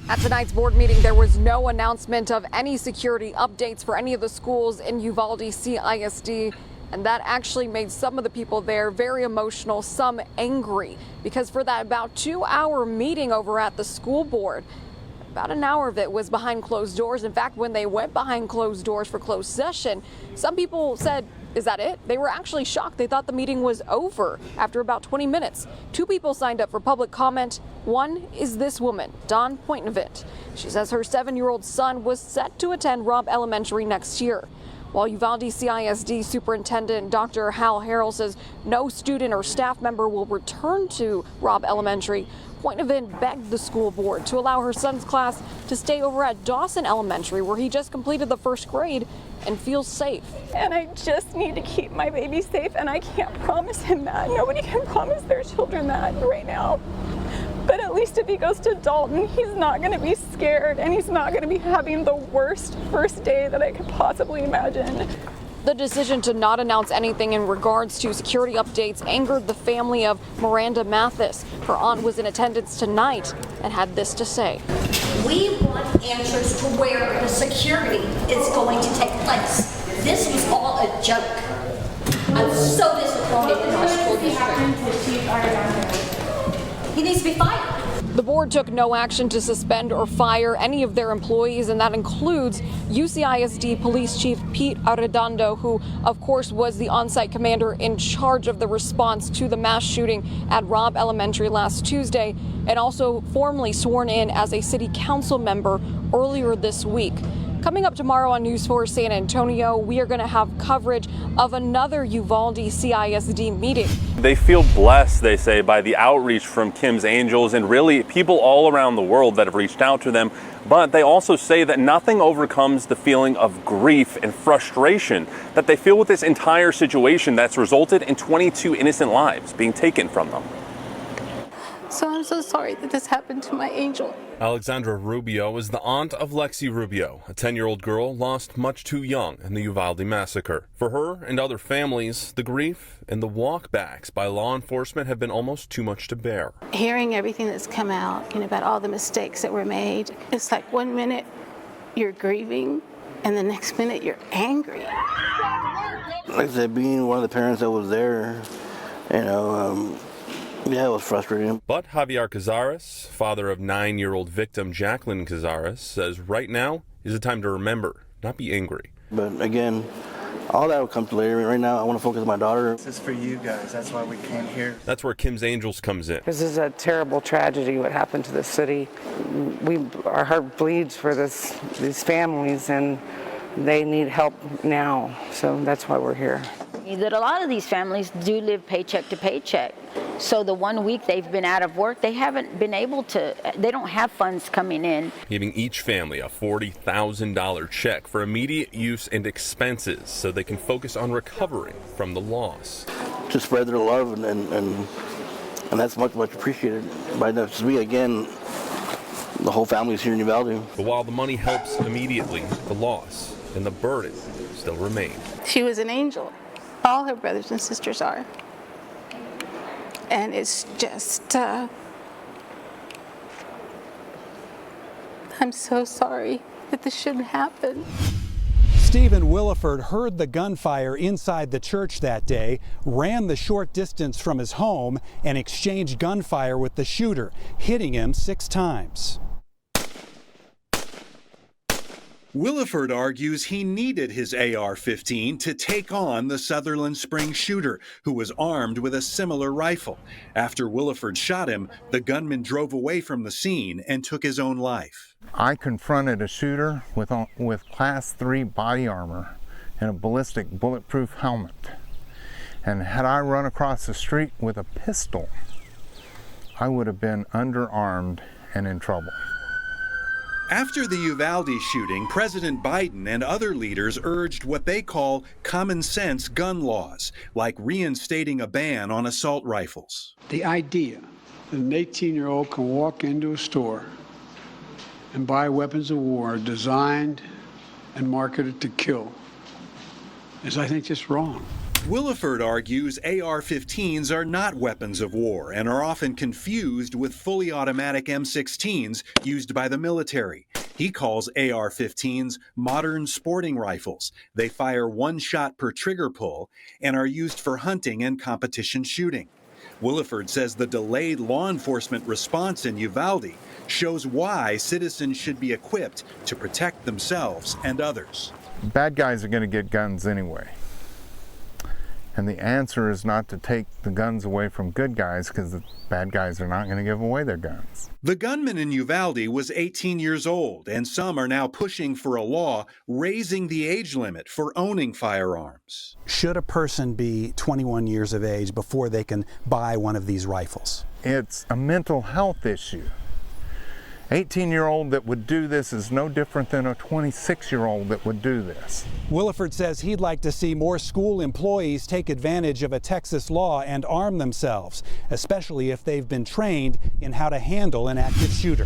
At tonight's board meeting, there was no announcement of any security updates for any of the schools in Uvalde CISD. And that actually made some of the people there very emotional, some angry, because for that about 2-hour meeting over at the school board, about an hour of it was behind closed doors. In fact, when they went behind closed doors for closed session, some people said, "Is that it?" They were actually shocked. They thought the meeting was over after about 20 minutes. 2 people signed up for public comment. One is this woman, Dawn Poitevent. She says her 7-year-old son was set to attend Robb Elementary next year. While Uvalde CISD Superintendent Dr. Hal Harrell says no student or staff member will return to Robb Elementary, Poitevent begged the school board to allow her son's class to stay over at Dalton Elementary, where he just completed the 1st grade and feels safe. And I just need to keep my baby safe, and I can't promise him that. Nobody can promise their children that right now. But at least if he goes to Dalton, he's not going to be scared, and he's not going to be having the worst first day that I could possibly imagine. The decision to not announce anything in regards to security updates angered the family of Miranda Mathis. Her aunt was in attendance tonight and had this to say. We want answers to where the security is going to take place. This was all a joke. I'm so disappointed in our school district. He needs to be fired. The board took no action to suspend or fire any of their employees, and that includes UCISD Police Chief Pete Arredondo, who, of course, was the on-site commander in charge of the response to the mass shooting at Robb Elementary last Tuesday, and also formally sworn in as a city council member earlier this week. Coming up tomorrow on News 4 San Antonio, we are going to have coverage of another Uvalde CISD meeting. They feel blessed, they say, by the outreach from Kim's Angels and really people all around the world that have reached out to them. But they also say that nothing overcomes the feeling of grief and frustration that they feel with this entire situation that's resulted in 22 innocent lives being taken from them. So I'm so sorry that this happened to my angel. Alexandra Rubio is the aunt of Lexi Rubio, a 10-year-old girl lost much too young in the Uvalde massacre. For her and other families, the grief and the walkbacks by law enforcement have been almost too much to bear. Hearing everything that's come out, about all the mistakes that were made, it's like one minute you're grieving and the next minute you're angry. Like I said, being one of the parents that was there, yeah, it was frustrating. But Javier Cazares, father of 9-year-old victim Jacqueline Cazares, says right now is a time to remember, not be angry. But again, all that will come to later. Right now, I want to focus on my daughter. This is for you guys. That's why we came here. That's where Kim's Angels comes in. This is a terrible tragedy, what happened to the city. Our heart bleeds for these families, and they need help now. So that's why we're here. That a lot of these families do live paycheck to paycheck. So the 1 week they've been out of work, they haven't been able to, they don't have funds coming in. Giving each family a $40,000 check for immediate use and expenses so they can focus on recovering from the loss. To spread their love, and that's much, much appreciated by me. Again, the whole family's here in Uvalde. But while the money helps immediately, the loss and the burden still remain. She was an angel. All her brothers and sisters are. And it's just, I'm so sorry that this shouldn't happen. Stephen Williford heard the gunfire inside the church that day, ran the short distance from his home, and exchanged gunfire with the shooter, hitting him 6 times. Williford argues he needed his AR-15 to take on the Sutherland Springs shooter, who was armed with a similar rifle. After Williford shot him, the gunman drove away from the scene and took his own life. I confronted a shooter with Class 3 body armor and a ballistic bulletproof helmet. And had I run across the street with a pistol, I would have been underarmed and in trouble. After the Uvalde shooting, President Biden and other leaders urged what they call common sense gun laws, like reinstating a ban on assault rifles. The idea that an 18-year-old can walk into a store and buy weapons of war designed and marketed to kill is, I think, just wrong. Williford argues AR-15s are not weapons of war and are often confused with fully automatic M16s used by the military. He calls AR-15s modern sporting rifles. They fire one shot per trigger pull and are used for hunting and competition shooting. Williford says the delayed law enforcement response in Uvalde shows why citizens should be equipped to protect themselves and others. Bad guys are going to get guns anyway. And the answer is not to take the guns away from good guys, because the bad guys are not going to give away their guns. The gunman in Uvalde was 18 years old, and some are now pushing for a law raising the age limit for owning firearms. Should a person be 21 years of age before they can buy one of these rifles? It's a mental health issue. 18-year-old that would do this is no different than a 26-year-old that would do this. Williford says he'd like to see more school employees take advantage of a Texas law and arm themselves, especially if they've been trained in how to handle an active shooter.